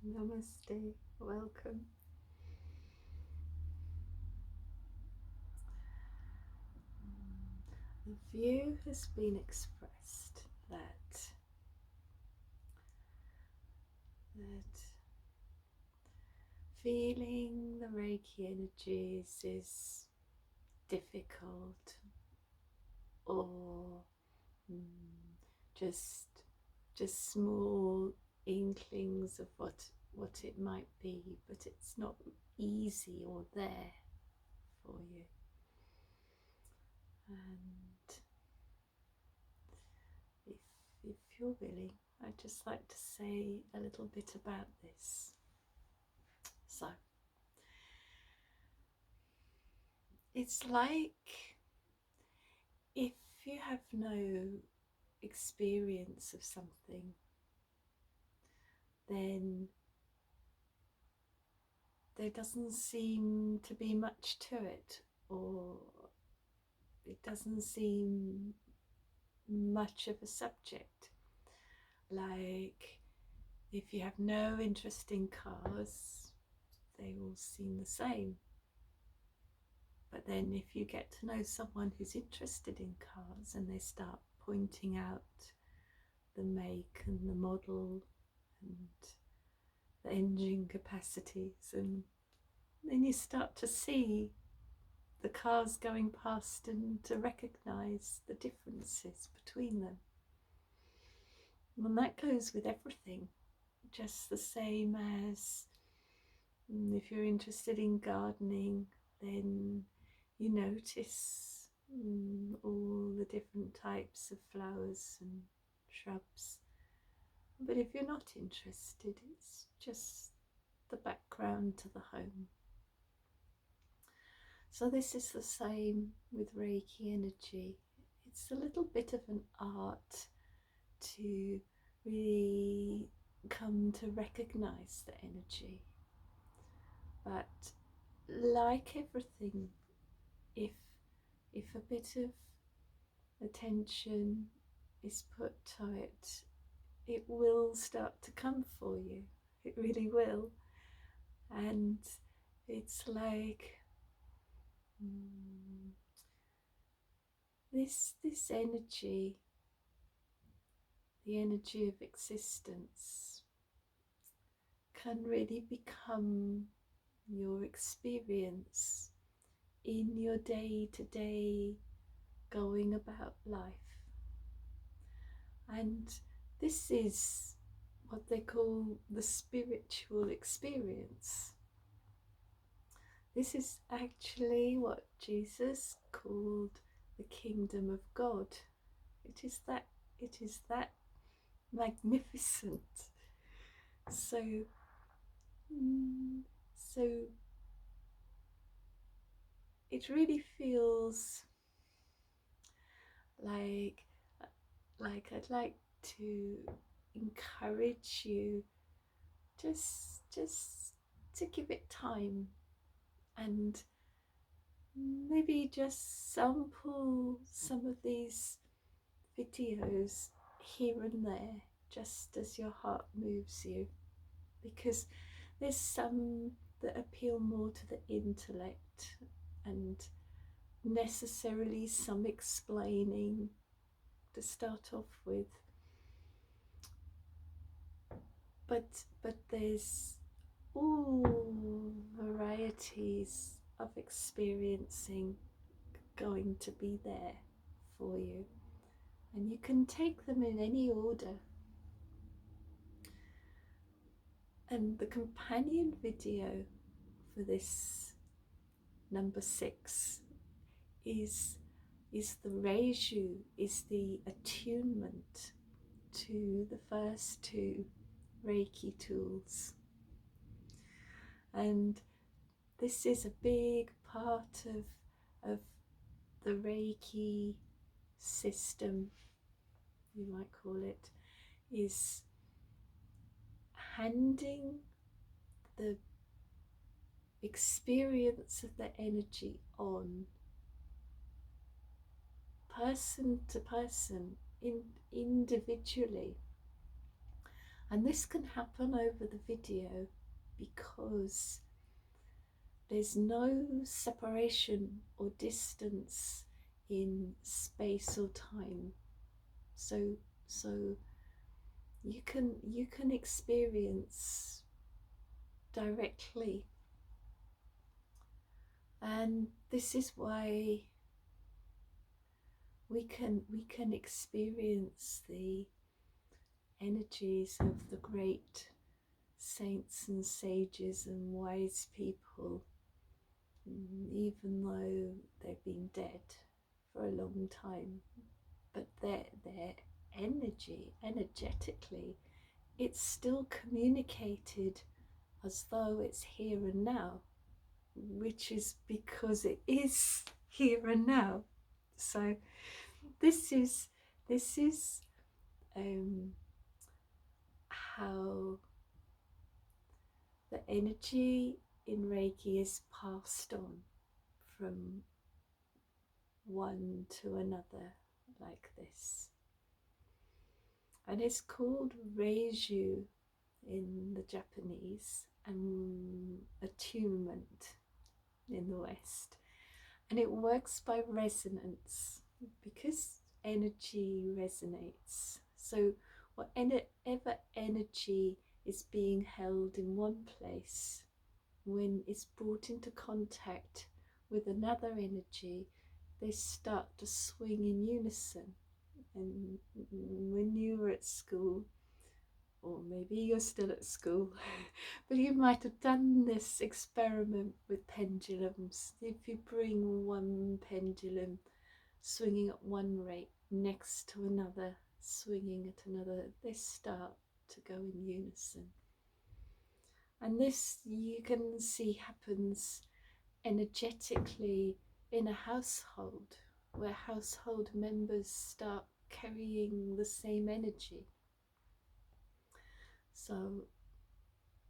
Namaste, welcome. The view has been expressed that feeling the Reiki energies is difficult, or just small inklings of what it might be, but it's not easy or there for you. And if you're willing, I'd just like to say a little bit about this. So, it's like if you have no experience of something, then there doesn't seem to be much to it, or it doesn't seem much of a subject. Like if you have no interest in cars, they all seem the same. But then if you get to know someone who's interested in cars and they start pointing out the make and the model and the engine capacities, and then you start to see the cars going past and to recognize the differences between them. And that goes with everything, just the same as if you're interested in gardening, then you notice all the different types of flowers and shrubs. But if you're not interested, it's just the background to the home. So this is the same with Reiki energy. It's a little bit of an art to really come to recognize the energy. But like everything, if a bit of attention is put to it, it will start to come for you. It really will. And it's like this energy, the energy of existence, can really become your experience in your day-to-day going about life. And this is what they call the spiritual experience. This is actually what Jesus called the kingdom of God. It is that magnificent. So it really feels like I'd like to encourage you just to give it time, and maybe just sample some of these videos here and there, just as your heart moves you, because there's some that appeal more to the intellect and necessarily some explaining to start off with, but there's all varieties of experiencing going to be there for you, and you can take them in any order. And the companion video for this number 6 is the Reiju, is the attunement to the first 2 Reiki tools. And this is a big part of the Reiki system, you might call it, is handing the experience of the energy on person to person, individually, And this can happen over the video because there's no separation or distance in space or time. So you can experience directly. And this is why we can experience the energies of the great saints and sages and wise people, even though they've been dead for a long time. But their energetically, it's still communicated as though it's here and now, which is because it is here and now. So this is how the energy in Reiki is passed on from one to another like this. And it's called Reiju in the Japanese and Attunement in the West. And it works by resonance because energy resonates. So whatever energy is being held in one place, when it's brought into contact with another energy, they start to swing in unison. And when you were at school, or maybe you're still at school, but you might have done this experiment with pendulums. If you bring one pendulum swinging at one rate next to another swinging at another, they start to go in unison. And this you can see happens energetically in a household, where household members start carrying the same energy. So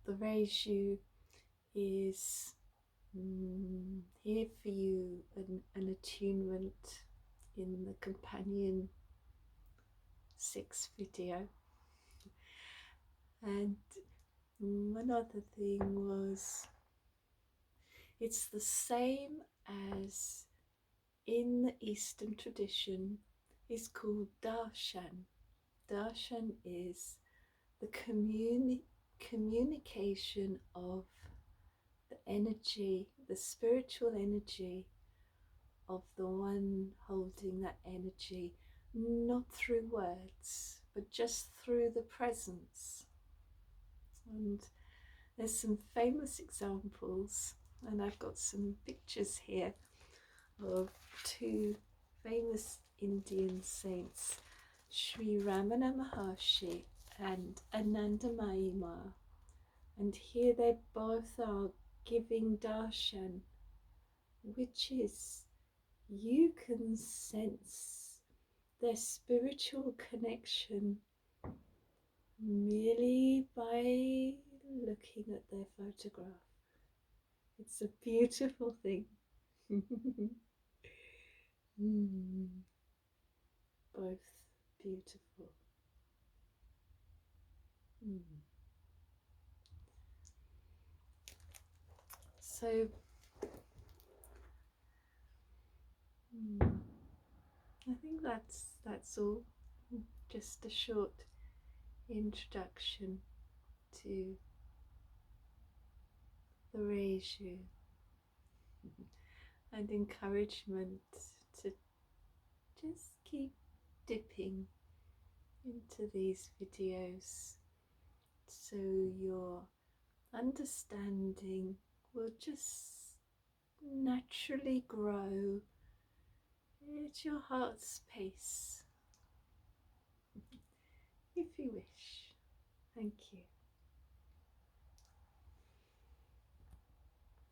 the Reiju is here for you, an attunement in the companion 6 video. And one other thing was, it's the same as in the Eastern tradition is called darshan. Darshan is the communication of the energy, the spiritual energy of the one holding that energy, not through words, but just through the presence. And there's some famous examples, and I've got some pictures here of 2 famous Indian saints, Sri Ramana Maharshi and Anandamayi Ma. And here they both are giving darshan, which is, you can sense their spiritual connection merely by looking at their photograph. It's a beautiful thing. Both beautiful. So I think that's all. Just a short introduction to the Reiju and encouragement to just keep dipping into these videos so your understanding will just naturally grow at your heart's pace, if you wish. Thank you.